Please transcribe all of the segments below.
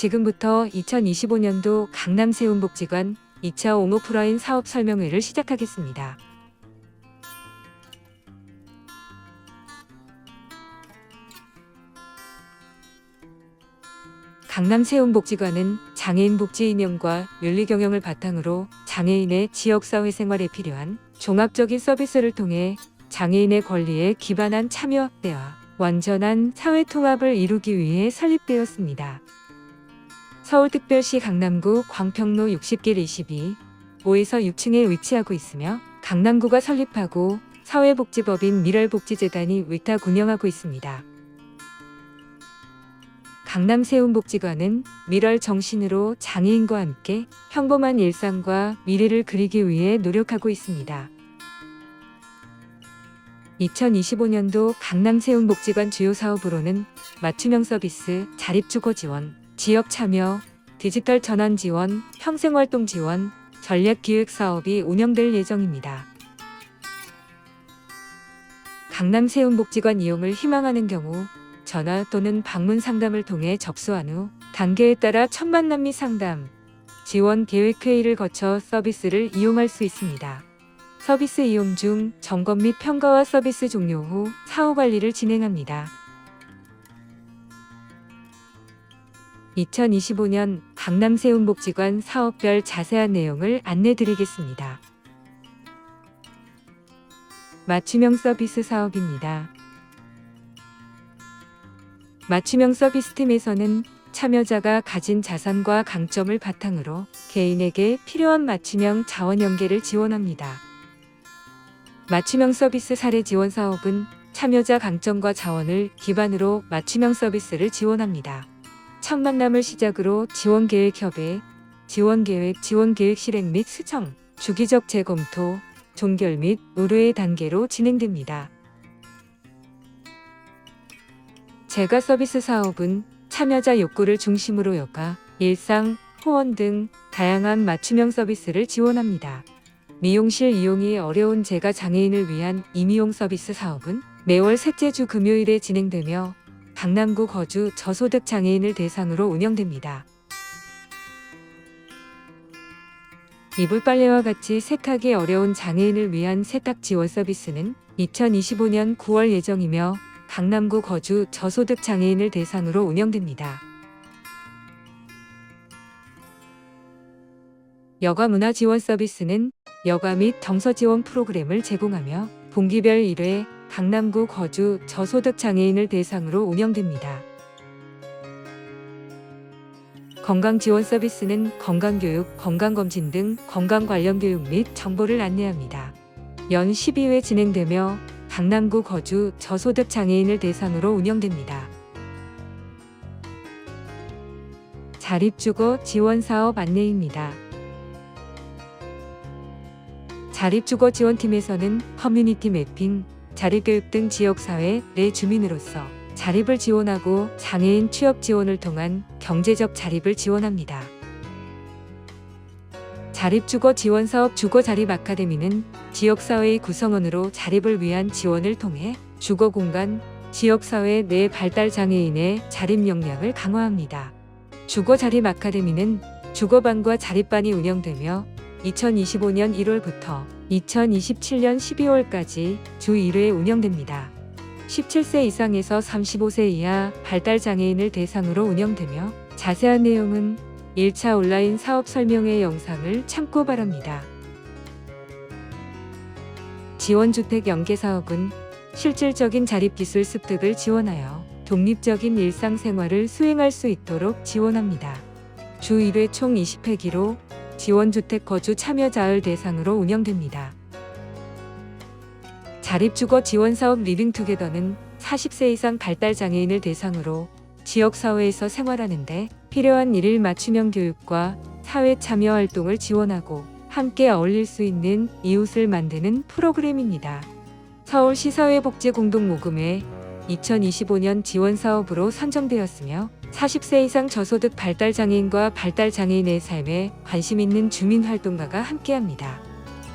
지금부터 2025년도 강남세운복지관 2차 옹오프라인 사업 설명회를 시작하겠습니다. 강남세운복지관은 장애인 복지 이념과 윤리 경영을 바탕으로 장애인의 지역사회 생활에 필요한 종합적인 서비스를 통해 장애인의 권리에 기반한 참여 확대와 완전한 사회 통합을 이루기 위해 설립되었습니다. 서울특별시 강남구 광평로 60길 22, 5에서 6층에 위치하고 있으며 강남구가 설립하고 사회복지법인 미랄복지재단이 위탁 운영하고 있습니다. 강남세운복지관은 미랄 정신으로 장애인과 함께 평범한 일상과 미래를 그리기 위해 노력하고 있습니다. 2025년도 강남세운복지관 주요 사업으로는 맞춤형 서비스, 자립주거 지원, 지역 참여, 디지털 전환 지원, 평생활동 지원, 전략기획 사업이 운영될 예정입니다. 강남세운복지관 이용을 희망하는 경우 전화 또는 방문 상담을 통해 접수한 후 단계에 따라 첫 만남 및 상담, 지원 계획 회의를 거쳐 서비스를 이용할 수 있습니다. 서비스 이용 중 점검 및 평가와 서비스 종료 후 사후 관리를 진행합니다. 2025년 강남세운복지관 사업별 자세한 내용을 안내드리겠습니다. 맞춤형 서비스 사업입니다. 맞춤형 서비스팀에서는 참여자가 가진 자산과 강점을 바탕으로 개인에게 필요한 맞춤형 자원 연계를 지원합니다. 맞춤형 서비스 사례 지원 사업은 참여자 강점과 자원을 기반으로 맞춤형 서비스를 지원합니다. 첫 만남을 시작으로 지원계획 협의, 지원계획 실행 및 수정, 주기적 재검토, 종결 및 의뢰의 단계로 진행됩니다. 재가 서비스 사업은 참여자 욕구를 중심으로 여가, 일상, 호언 등 다양한 맞춤형 서비스를 지원합니다. 미용실 이용이 어려운 재가 장애인을 위한 임의용 서비스 사업은 매월 셋째 주 금요일에 진행되며 강남구 거주 저소득 장애인을 대상으로 운영됩니다. 이불 빨래와 같이 세탁이 어려운 장애인을 위한 세탁 지원 서비스는 2025년 9월 예정이며 강남구 거주 저소득 장애인을 대상으로 운영됩니다. 여가 문화 지원 서비스는 여가 및 정서 지원 프로그램을 제공하며 분기별 1회 강남구 거주 저소득 장애인을 대상으로 운영됩니다. 건강 지원 서비스는 건강교육, 건강검진 등 건강 관련 교육 및 정보를 안내합니다. 연 12회 진행되며 강남구 거주 저소득 장애인을 대상으로 운영됩니다. 자립주거 지원 사업 안내입니다. 자립주거 지원팀에서는 커뮤니티 매핑, 자립교육 등 지역사회 내 주민으로서 자립을 지원하고 장애인 취업 지원을 통한 경제적 자립을 지원합니다. 자립주거 지원사업 주거자립 아카데미는 지역사회의 구성원으로 자립을 위한 지원을 통해 주거공간, 지역사회 내 발달장애인의 자립 역량을 강화합니다. 주거자립 아카데미는 주거반과 자립반이 운영되며 2025년 1월부터 2027년 12월까지 주 1회 운영됩니다. 17세 이상에서 35세 이하 발달장애인을 대상으로 운영되며 자세한 내용은 1차 온라인 사업 설명회 영상을 참고 바랍니다. 지원주택 연계 사업은 실질적인 자립기술 습득을 지원하여 독립적인 일상생활을 수행할 수 있도록 지원합니다. 주 1회 총 20회기로 지원주택 거주 참여자를 대상으로 운영됩니다. 자립주거 지원사업 리빙투게더는 40세 이상 발달장애인을 대상으로 지역사회에서 생활하는데 필요한 일일 맞춤형 교육과 사회 참여 활동을 지원하고 함께 어울릴 수 있는 이웃을 만드는 프로그램입니다. 서울시 사회복지공동모금회 2025년 지원사업으로 선정되었으며 40세 이상 저소득 발달장애인과 발달장애인의 삶에 관심 있는 주민활동가가 함께합니다.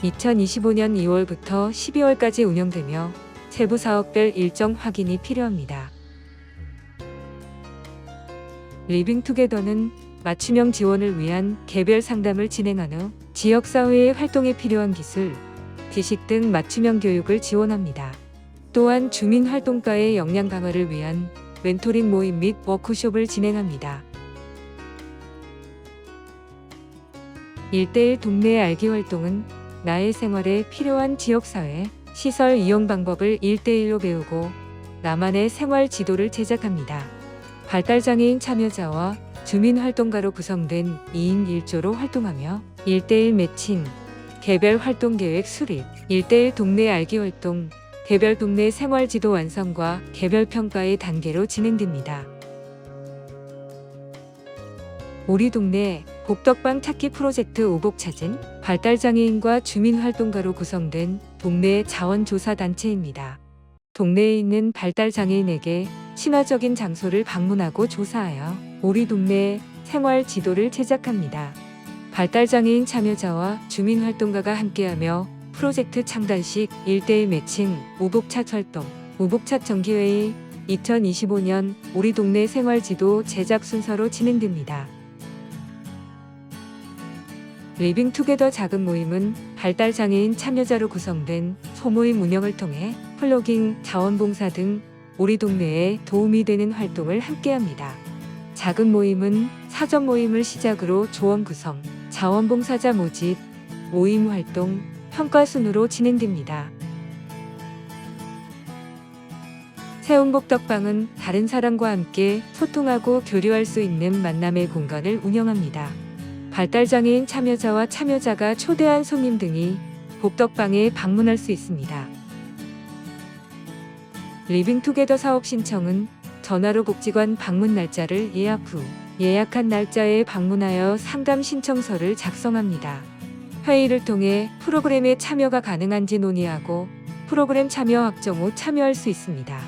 2025년 2월부터 12월까지 운영되며 세부 사업별 일정 확인이 필요합니다. 리빙투게더는 맞춤형 지원을 위한 개별 상담을 진행한 후 지역사회의 활동에 필요한 기술, 지식 등 맞춤형 교육을 지원합니다. 또한 주민활동가의 역량 강화를 위한 멘토링 모임 및 워크숍을 진행합니다. 1:1 동네 알기 활동은 나의 생활에 필요한 지역사회, 시설 이용 방법을 1:1로 배우고 나만의 생활 지도를 제작합니다. 발달장애인 참여자와 주민활동가로 구성된 2인 1조로 활동하며 1:1 매칭, 개별 활동 계획 수립, 1:1 동네 알기 활동, 개별 동네 생활 지도 완성과 개별 평가의 단계로 진행됩니다. 우리 동네 복덕방 찾기 프로젝트 오복찾은 발달장애인과 주민활동가로 구성된 동네 자원조사단체입니다. 동네에 있는 발달장애인에게 친화적인 장소를 방문하고 조사하여 우리 동네의 생활 지도를 제작합니다. 발달장애인 참여자와 주민활동가가 함께하며 프로젝트 창단식 1:1 매칭 오복찾 활동, 오복찾 정기회의 2025년 우리 동네 생활지도 제작 순서로 진행됩니다. 리빙투게더 작은 모임은 발달장애인 참여자로 구성된 소모임 운영을 통해 플로깅, 자원봉사 등 우리 동네에 도움이 되는 활동을 함께합니다. 작은 모임은 사전 모임을 시작으로 조원 구성, 자원봉사자 모집, 모임 활동, 평가 순으로 진행됩니다. 세운복덕방은 다른 사람과 함께 소통하고 교류할 수 있는 만남의 공간을 운영합니다. 발달장애인 참여자와 참여자가 초대한 손님 등이 복덕방에 방문할 수 있습니다. 리빙투게더 사업 신청은 전화로 복지관 방문 날짜를 예약 후 예약한 날짜에 방문하여 상담 신청서를 작성합니다. 회의를 통해 프로그램에 참여가 가능한지 논의하고 프로그램 참여 확정 후 참여할 수 있습니다.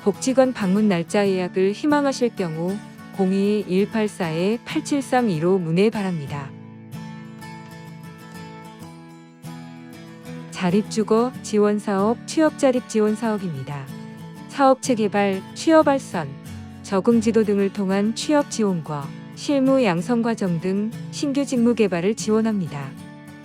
복지관 방문 날짜 예약을 희망하실 경우 02-184-8732로 문의 바랍니다. 자립주거 지원사업 취업자립 지원사업입니다. 사업체 개발, 취업 활선, 적응지도 등을 통한 취업 지원과 실무 양성 과정 등 신규 직무 개발을 지원합니다.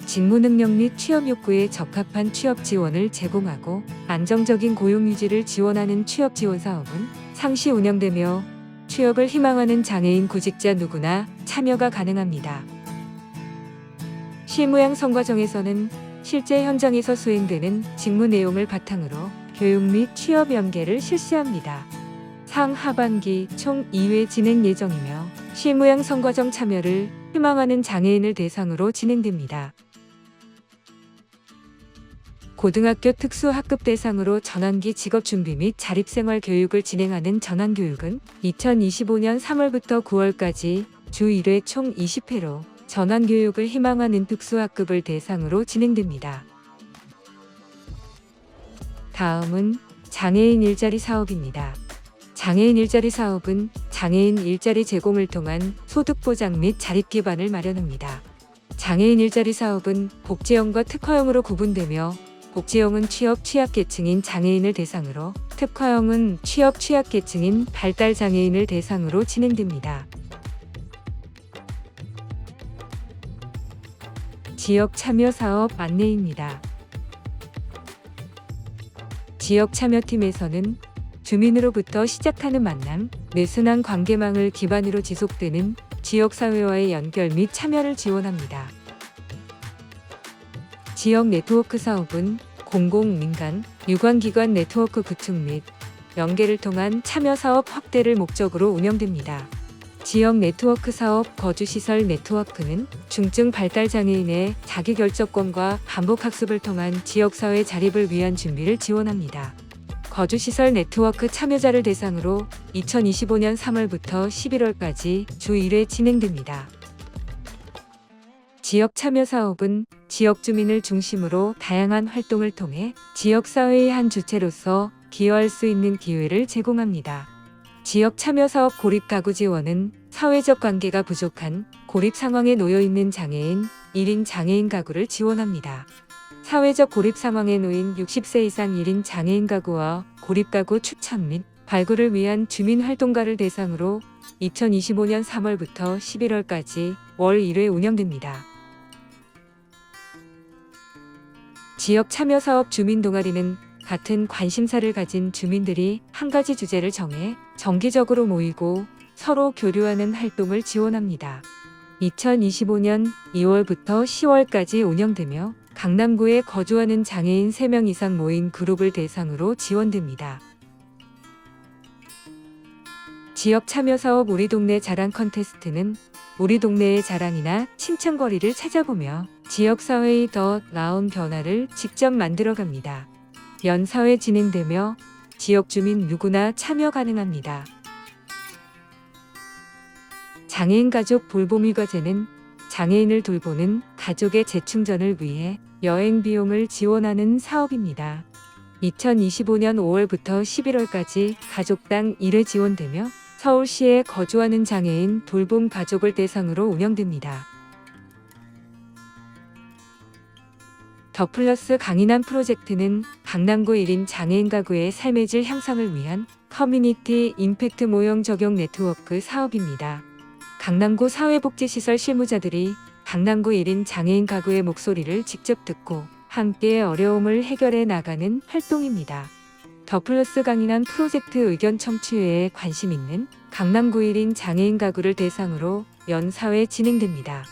직무 능력 및 취업 욕구에 적합한 취업 지원을 제공하고 안정적인 고용 유지를 지원하는 취업 지원 사업은 상시 운영되며 취업을 희망하는 장애인 구직자 누구나 참여가 가능합니다. 실무 양성 과정에서는 실제 현장에서 수행되는 직무 내용을 바탕으로 교육 및 취업 연계를 실시합니다. 상하반기 총 2회 진행 예정이며 실무 양성 과정 참여를 희망하는 장애인을 대상으로 진행됩니다. 고등학교 특수학급 대상으로 전환기 직업준비 및 자립생활 교육을 진행하는 전환교육은 2025년 3월부터 9월까지 주 1회 총 20회로 전환교육을 희망하는 특수학급을 대상으로 진행됩니다. 다음은 장애인 일자리 사업입니다. 장애인 일자리 사업은 장애인 일자리 제공을 통한 소득 보장 및 자립 기반을 마련합니다. 장애인 일자리 사업은 복지형과 특화형으로 구분되며 복지형은 취업 취약계층인 장애인을 대상으로, 특화형은 취업 취약계층인 발달장애인을 대상으로 진행됩니다. 지역 참여 사업 안내입니다. 지역 참여팀에서는 주민으로부터 시작하는 만남, 내순환 관계망을 기반으로 지속되는 지역사회와의 연결 및 참여를 지원합니다. 지역 네트워크 사업은 공공, 민간, 유관기관 네트워크 구축 및 연계를 통한 참여 사업 확대를 목적으로 운영됩니다. 지역 네트워크 사업 거주시설 네트워크는 중증 발달장애인의 자기결정권과 반복학습을 통한 지역사회 자립을 위한 준비를 지원합니다. 거주시설 네트워크 참여자를 대상으로 2025년 3월부터 11월까지 주 1회 진행됩니다. 지역 참여 사업은 지역 주민을 중심으로 다양한 활동을 통해 지역사회의 한 주체로서 기여할 수 있는 기회를 제공합니다. 지역 참여 사업 고립 가구 지원은 사회적 관계가 부족한 고립 상황에 놓여 있는 장애인, 1인 장애인 가구를 지원합니다. 사회적 고립 상황에 놓인 60세 이상 1인 장애인 가구와 고립 가구 추천 및 발굴을 위한 주민활동가를 대상으로 2025년 3월부터 11월까지 월 1회 운영됩니다. 지역 참여사업 주민동아리는 같은 관심사를 가진 주민들이 한 가지 주제를 정해 정기적으로 모이고 서로 교류하는 활동을 지원합니다. 2025년 2월부터 10월까지 운영되며 강남구에 거주하는 장애인 3명 이상 모인 그룹을 대상으로 지원됩니다. 지역 참여사업 우리 동네 자랑 컨테스트는 우리 동네의 자랑이나 칭찬거리를 찾아보며 지역사회의 더 나은 변화를 직접 만들어갑니다. 연사회 진행되며 지역 주민 누구나 참여 가능합니다. 장애인 가족 돌보미 과제는 장애인을 돌보는 가족의 재충전을 위해 여행 비용을 지원하는 사업입니다. 2025년 5월부터 11월까지 가족당 1회 지원되며 서울시에 거주하는 장애인 돌봄 가족을 대상으로 운영됩니다. 더 플러스 강인함 프로젝트는 강남구 1인 장애인 가구의 삶의 질 향상을 위한 커뮤니티 임팩트 모형 적용 네트워크 사업입니다. 강남구 사회복지시설 실무자들이 강남구 1인 장애인 가구의 목소리를 직접 듣고 함께 어려움을 해결해 나가는 활동입니다. 더 플러스 강인한 프로젝트 의견 청취회에 관심 있는 강남구 1인 장애인 가구를 대상으로 연사회 진행됩니다.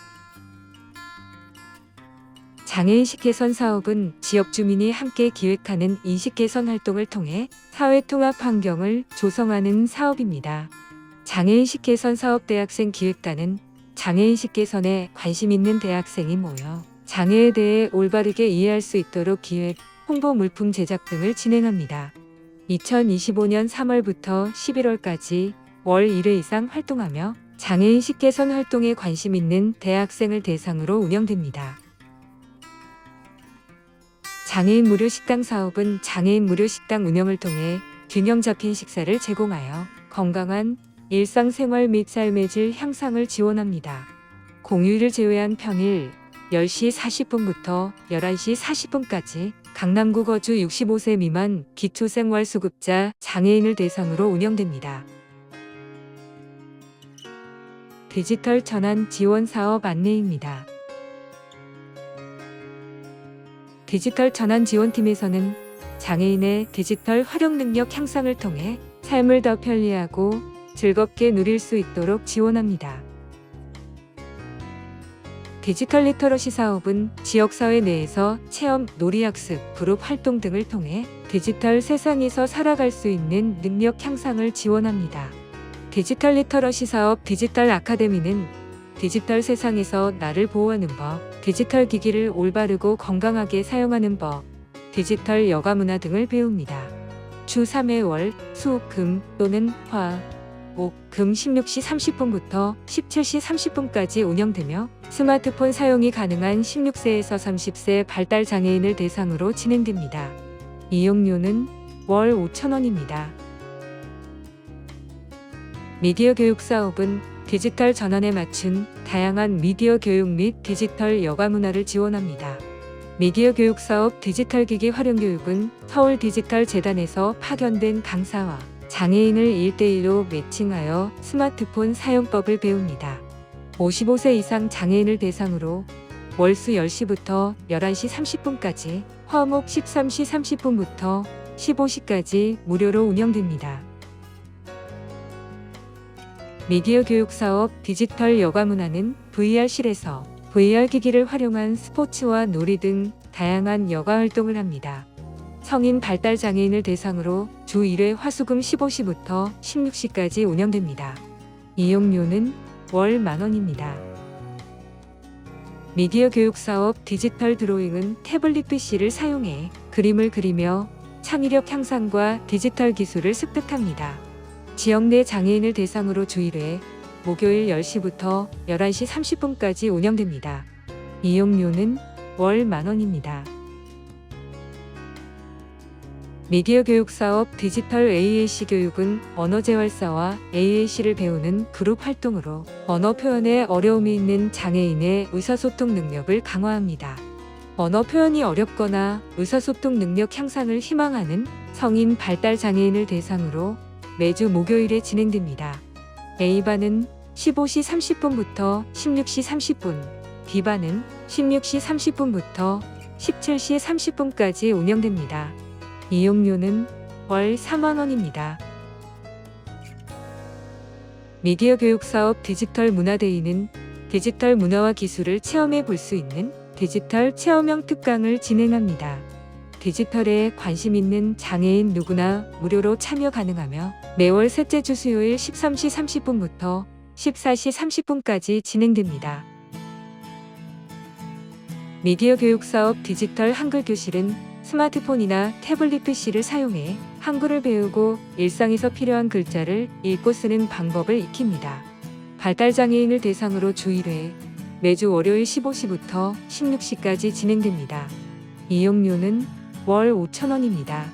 장애인식 개선 사업은 지역 주민이 함께 기획하는 인식 개선 활동을 통해 사회 통합 환경을 조성하는 사업입니다. 장애인식 개선 사업 대학생 기획단은 장애인식 개선에 관심 있는 대학생이 모여 장애에 대해 올바르게 이해할 수 있도록 기획, 홍보 물품 제작 등을 진행합니다. 2025년 3월부터 11월까지 월 1회 이상 활동하며 장애인식 개선 활동에 관심 있는 대학생을 대상으로 운영됩니다. 장애인 무료 식당 사업은 장애인 무료 식당 운영을 통해 균형 잡힌 식사를 제공하여 건강한 일상생활 및 삶의 질 향상을 지원합니다. 공휴일을 제외한 평일 10시 40분부터 11시 40분까지 강남구 거주 65세 미만 기초생활수급자 장애인을 대상으로 운영됩니다. 디지털 전환 지원 사업 안내입니다. 디지털 전환 지원팀에서는 장애인의 디지털 활용 능력 향상을 통해 삶을 더 편리하고 즐겁게 누릴 수 있도록 지원합니다. 디지털 리터러시 사업은 지역사회 내에서 체험, 놀이학습, 그룹 활동 등을 통해 디지털 세상에서 살아갈 수 있는 능력 향상을 지원합니다. 디지털 리터러시 사업 디지털 아카데미는 디지털 세상에서 나를 보호하는 법, 디지털 기기를 올바르고 건강하게 사용하는 법, 디지털 여가 문화 등을 배웁니다. 주 3회 월, 수, 금 또는 화, 목, 금 16시 30분부터 17시 30분까지 운영되며 스마트폰 사용이 가능한 16세에서 30세 발달 장애인을 대상으로 진행됩니다. 이용료는 월 5,000원입니다. 미디어 교육 사업은 디지털 전환에 맞춘 다양한 미디어 교육 및 디지털 여가 문화를 지원합니다. 미디어 교육 사업 디지털 기기 활용 교육은 서울 디지털 재단에서 파견된 강사와 장애인을 1대1로 매칭하여 스마트폰 사용법을 배웁니다. 55세 이상 장애인을 대상으로 월수 10시부터 11시 30분까지, 화목 13시 30분부터 15시까지 무료로 운영됩니다. 미디어 교육 사업 디지털 여가 문화는 VR실에서 VR 기기를 활용한 스포츠와 놀이 등 다양한 여가 활동을 합니다. 성인 발달 장애인을 대상으로 주 1회 화수금 15시부터 16시까지 운영됩니다. 이용료는 월 만원입니다. 미디어 교육 사업 디지털 드로잉은 태블릿 PC를 사용해 그림을 그리며 창의력 향상과 디지털 기술을 습득합니다. 지역 내 장애인을 대상으로 주 1회 목요일 10시부터 11시 30분까지 운영됩니다. 이용료는 월 만원입니다. 미디어 교육 사업 디지털 AAC 교육은 언어 재활사와 AAC를 배우는 그룹 활동으로 언어 표현에 어려움이 있는 장애인의 의사소통 능력을 강화합니다. 언어 표현이 어렵거나 의사소통 능력 향상을 희망하는 성인 발달 장애인을 대상으로 매주 목요일에 진행됩니다. A반은 15시 30분부터 16시 30분, B반은 16시 30분부터 17시 30분까지 운영됩니다. 이용료는 월 4만 원입니다. 미디어 교육 사업 디지털 문화데이는 디지털 문화와 기술을 체험해 볼 수 있는 디지털 체험형 특강을 진행합니다. 디지털에 관심 있는 장애인 누구나 무료로 참여 가능하며 매월 셋째 주 수요일 13시 30분부터 14시 30분까지 진행됩니다. 미디어 교육 사업 디지털 한글 교실은 스마트폰이나 태블릿 PC를 사용해 한글을 배우고 일상에서 필요한 글자를 읽고 쓰는 방법을 익힙니다. 발달장애인을 대상으로 주 1회, 매주 월요일 15시부터 16시까지 진행됩니다. 이용료는 월 5,000원입니다.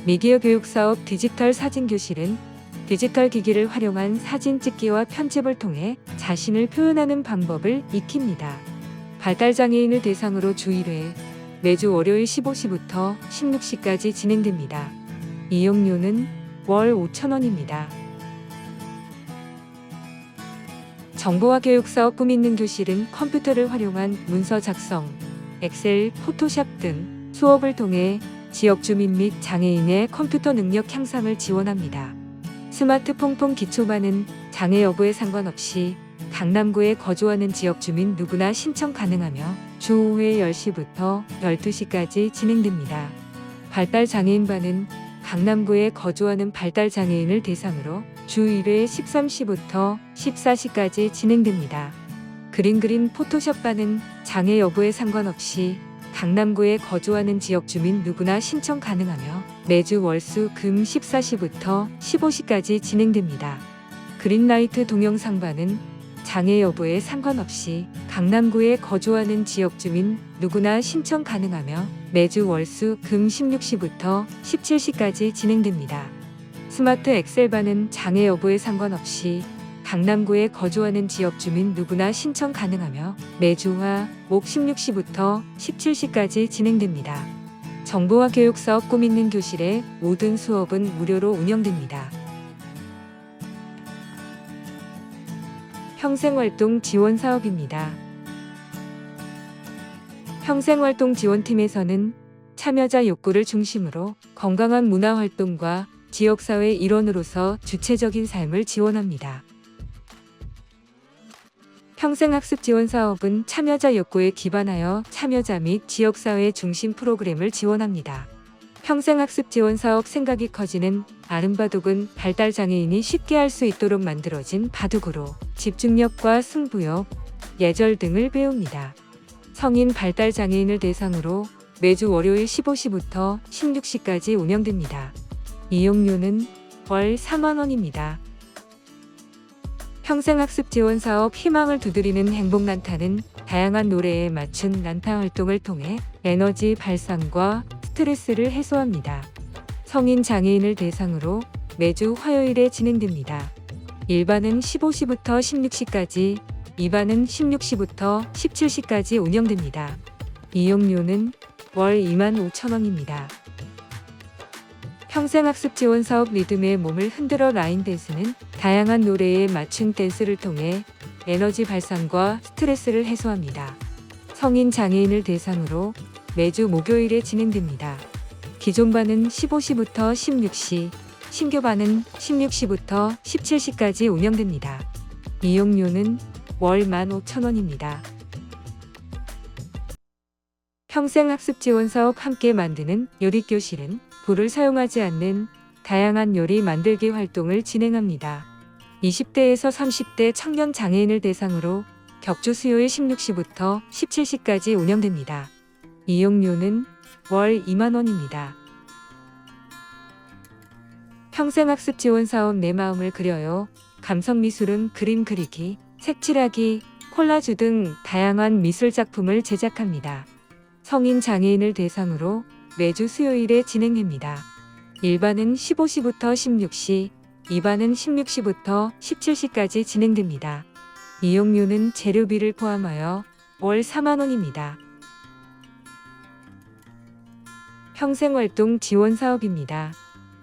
미디어 교육 사업 디지털 사진 교실은 디지털 기기를 활용한 사진 찍기와 편집을 통해 자신을 표현하는 방법을 익힙니다. 발달장애인을 대상으로 주 1회, 매주 월요일 15시부터 16시까지 진행됩니다. 이용료는 월 5,000원입니다. 정보화 교육 사업 꿈 있는 교실은 컴퓨터를 활용한 문서 작성, 엑셀, 포토샵 등 수업을 통해 지역 주민 및 장애인의 컴퓨터 능력 향상을 지원합니다. 스마트폰폰 기초반은 장애 여부에 상관없이 강남구에 거주하는 지역 주민 누구나 신청 가능하며 주 오후에 10시부터 12시까지 진행됩니다. 발달장애인반은 강남구에 거주하는 발달장애인을 대상으로 주 1회 13시부터 14시까지 진행됩니다. 그림 포토샵반은 장애 여부에 상관없이 강남구에 거주하는 지역 주민 누구나 신청 가능하며 매주 월수 금 14시부터 15시까지 진행됩니다. 그린라이트 동영상반은 장애 여부에 상관없이 강남구에 거주하는 지역 주민 누구나 신청 가능하며 매주 월수 금 16시부터 17시까지 진행됩니다. 스마트 엑셀반은 장애 여부에 상관없이 강남구에 거주하는 지역 주민 누구나 신청 가능하며 매주 화, 목 16시부터 17시까지 진행됩니다. 정보화 교육 사업 꿈 있는 교실의 모든 수업은 무료로 운영됩니다. 평생활동 지원 사업입니다. 평생활동 지원팀에서는 참여자 욕구를 중심으로 건강한 문화활동과 지역사회 일원으로서 주체적인 삶을 지원합니다. 평생학습 지원 사업은 참여자 욕구에 기반하여 참여자 및 지역사회 중심 프로그램을 지원합니다. 평생학습 지원 사업 생각이 커지는 아름바둑은 발달장애인이 쉽게 할 수 있도록 만들어진 바둑으로 집중력과 승부욕, 예절 등을 배웁니다. 성인 발달장애인을 대상으로 매주 월요일 15시부터 16시까지 운영됩니다. 이용료는 월 4만 원입니다. 평생학습 지원 사업 희망을 두드리는 행복난타는 다양한 노래에 맞춘 난타 활동을 통해 에너지 발산과 스트레스를 해소합니다. 성인 장애인을 대상으로 매주 화요일에 진행됩니다. 1반은 15시부터 16시까지, 2반은 16시부터 17시까지 운영됩니다. 이용료는 월 25,000원입니다. 평생학습 지원 사업 리듬의 몸을 흔들어 라인 댄스는 다양한 노래에 맞춘 댄스를 통해 에너지 발산과 스트레스를 해소합니다. 성인 장애인을 대상으로 매주 목요일에 진행됩니다. 기존 반은 15시부터 16시, 신규 반은 16시부터 17시까지 운영됩니다. 이용료는 월 15,000원입니다. 평생학습 지원 사업 함께 만드는 요리교실은 불을 사용하지 않는 다양한 요리 만들기 활동을 진행합니다. 20대에서 30대 청년 장애인을 대상으로 격주 수요일 16시부터 17시까지 운영됩니다. 이용료는 월 2만 원입니다. 평생학습 지원 사업 내 마음을 그려요. 감성미술은 그림 그리기, 색칠하기, 콜라주 등 다양한 미술 작품을 제작합니다. 성인 장애인을 대상으로 매주 수요일에 진행됩니다. 1반은 15시부터 16시, 2반은 16시부터 17시까지 진행됩니다. 이용료는 재료비를 포함하여 월 4만 원입니다. 평생활동 지원 사업입니다.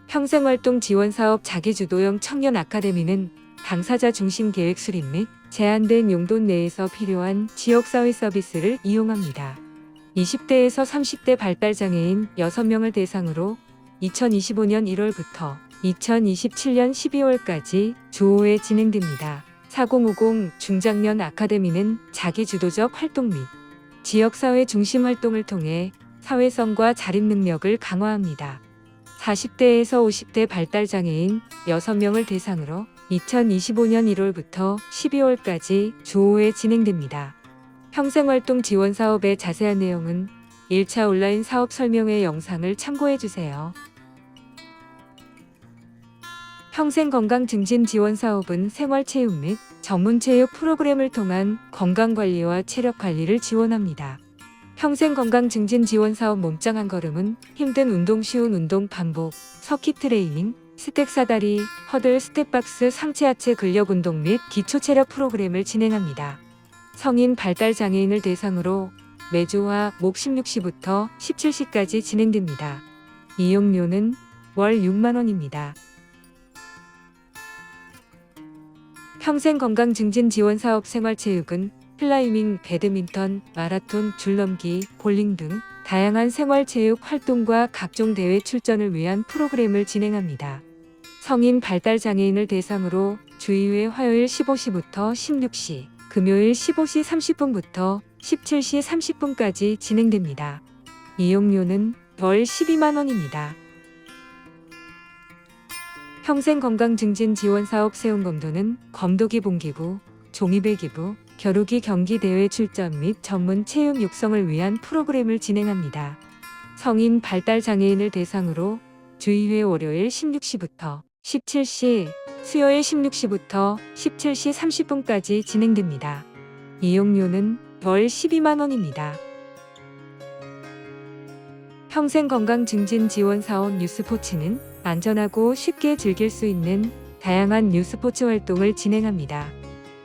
평생활동 지원사업 자기주도형 청년 아카데미는 당사자 중심 계획 수립 및 제한된 용돈 내에서 필요한 지역사회 서비스를 이용합니다. 20대에서 30대 발달장애인 6명을 대상으로 2025년 1월부터 2027년 12월까지 주 5회 진행됩니다. 4050 중장년 아카데미는 자기주도적 활동 및 지역사회 중심 활동을 통해 사회성과 자립 능력을 강화합니다. 40대에서 50대 발달장애인 6명을 대상으로 2025년 1월부터 12월까지 주 5회 진행됩니다. 평생활동 지원사업의 자세한 내용은 1차 온라인 사업 설명회 영상을 참고해주세요. 평생건강증진 지원사업은 생활체육 및 전문체육 프로그램을 통한 건강관리와 체력관리를 지원합니다. 평생건강증진 지원사업 몸짱 한 걸음은 힘든 운동 쉬운 운동 반복, 서킷 트레이닝, 스택 사다리, 허들 스텝박스 상체하체 근력운동 및 기초체력 프로그램을 진행합니다. 성인 발달장애인을 대상으로 매주 화 목 16시부터 17시까지 진행됩니다. 이용료는 월 6만원입니다. 평생건강증진지원사업 생활체육은 클라이밍, 배드민턴, 마라톤, 줄넘기, 볼링 등 다양한 생활체육 활동과 각종 대회 출전을 위한 프로그램을 진행합니다. 성인 발달장애인을 대상으로 주 2회 화요일 15시부터 16시, 금요일 15시 30분부터 17시 30분까지 진행됩니다. 이용료는 월 12만원입니다. 평생건강증진지원사업 세운검도는 검도기 봉기부, 종이배기부, 겨루기 경기대회 출전 및 전문 체육 육성을 위한 프로그램을 진행합니다. 성인 발달장애인을 대상으로 주 2회 월요일 16시부터 17시, 수요일 16시부터 17시 30분까지 진행됩니다. 이용료는 월 12만원입니다. 평생건강증진지원사업 뉴스포츠는 안전하고 쉽게 즐길 수 있는 다양한 뉴스포츠 활동을 진행합니다.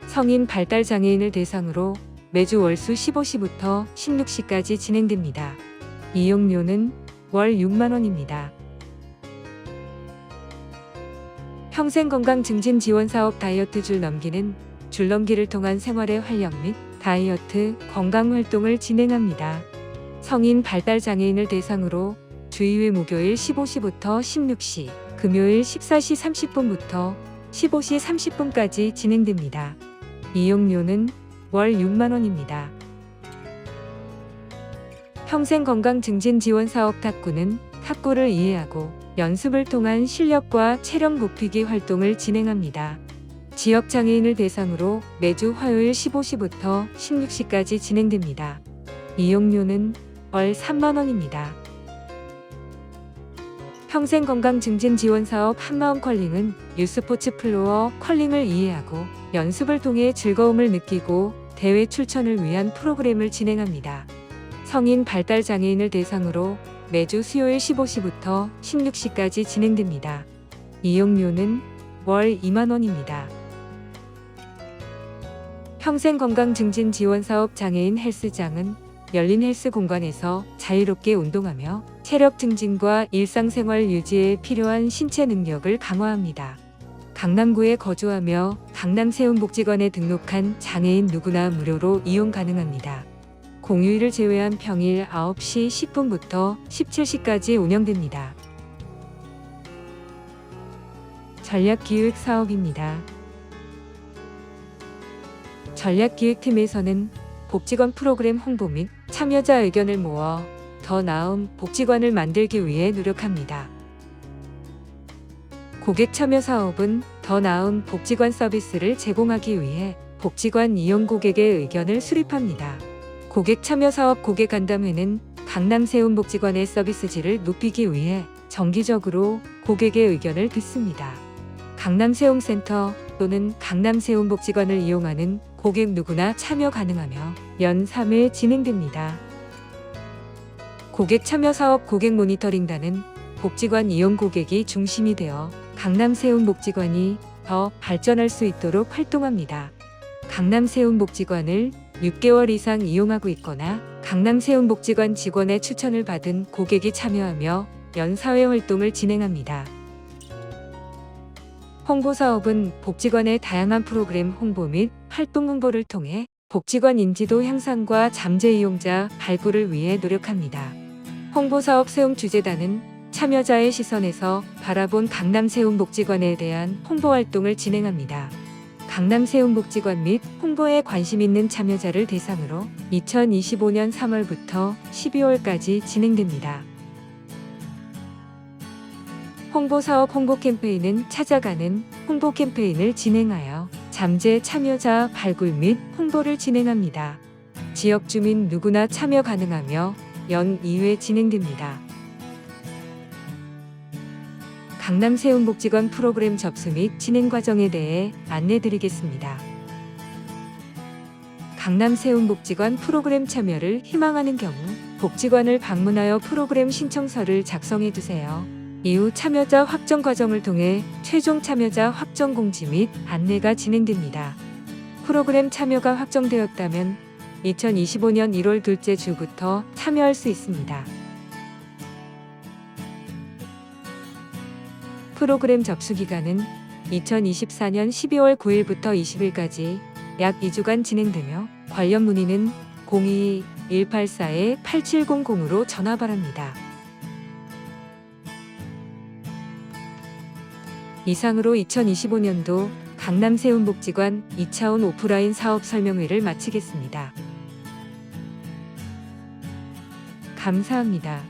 성인 발달장애인을 대상으로 매주 월수 15시부터 16시까지 진행됩니다. 이용료는 월 6만원입니다. 평생건강증진지원사업 다이어트 줄넘기는 줄넘기를 통한 생활의 활력 및 다이어트, 건강활동을 진행합니다. 성인 발달장애인을 대상으로 주 2회 목요일 15시부터 16시, 금요일 14시 30분부터 15시 30분까지 진행됩니다. 이용료는 월 6만원입니다. 평생건강증진지원사업 탁구는 탁구를 이해하고 연습을 통한 실력과 체력 높이기 활동을 진행합니다. 지역장애인을 대상으로 매주 화요일 15시부터 16시까지 진행됩니다. 이용료는 월 3만원입니다. 평생건강증진지원사업 한마음 컬링은 유스포츠 플로어 컬링을 이해하고 연습을 통해 즐거움을 느끼고 대회 출전을 위한 프로그램을 진행합니다. 성인 발달장애인을 대상으로 매주 수요일 15시부터 16시까지 진행됩니다. 이용료는 월 2만원입니다. 평생건강증진지원사업 장애인 헬스장은 열린 헬스 공간에서 자유롭게 운동하며 체력 증진과 일상생활 유지에 필요한 신체 능력을 강화합니다. 강남구에 거주하며 강남세운복지관에 등록한 장애인 누구나 무료로 이용 가능합니다. 공휴일을 제외한 평일 9시 10분부터 17시까지 운영됩니다. 전략기획 사업입니다. 전략기획팀에서는 복지관 프로그램 홍보 및 참여자 의견을 모아 더 나은 복지관을 만들기 위해 노력합니다. 고객 참여 사업은 더 나은 복지관 서비스를 제공하기 위해 복지관 이용 고객의 의견을 수립합니다. 고객 참여 사업 고객 간담회는 강남세운복지관의 서비스질을 높이기 위해 정기적으로 고객의 의견을 듣습니다. 강남세움센터 또는 강남세운복지관을 이용하는 고객 누구나 참여 가능하며 연 3회 진행됩니다. 고객 참여 사업 고객 모니터링단은 복지관 이용 고객이 중심이 되어 강남세운복지관이 더 발전할 수 있도록 활동합니다. 강남세운복지관을 6개월 이상 이용하고 있거나 강남세운복지관 직원의 추천을 받은 고객이 참여하며 연 4회 활동을 진행합니다. 홍보사업은 복지관의 다양한 프로그램 홍보 및 활동 홍보를 통해 복지관 인지도 향상과 잠재 이용자 발굴을 위해 노력합니다. 홍보사업 세움주재단은 참여자의 시선에서 바라본 강남세움복지관에 대한 홍보활동을 진행합니다. 강남세움복지관 및 홍보에 관심 있는 참여자를 대상으로 2025년 3월부터 12월까지 진행됩니다. 홍보사업 홍보 캠페인은 찾아가는 홍보 캠페인을 진행하여 잠재 참여자 발굴 및 홍보를 진행합니다. 지역 주민 누구나 참여 가능하며 연 2회 진행됩니다. 강남세움복지관 프로그램 접수 및 진행 과정에 대해 안내드리겠습니다. 강남세움복지관 프로그램 참여를 희망하는 경우 복지관을 방문하여 프로그램 신청서를 작성해 두세요. 이후 참여자 확정 과정을 통해 최종 참여자 확정 공지 및 안내가 진행됩니다. 프로그램 참여가 확정되었다면 2025년 1월 둘째 주부터 참여할 수 있습니다. 프로그램 접수 기간은 2024년 12월 9일부터 20일까지 약 2주간 진행되며 관련 문의는 02-184-8700으로 전화 바랍니다. 이상으로 2025년도 강남세움복지관 2차원 오프라인 사업 설명회를 마치겠습니다. 감사합니다.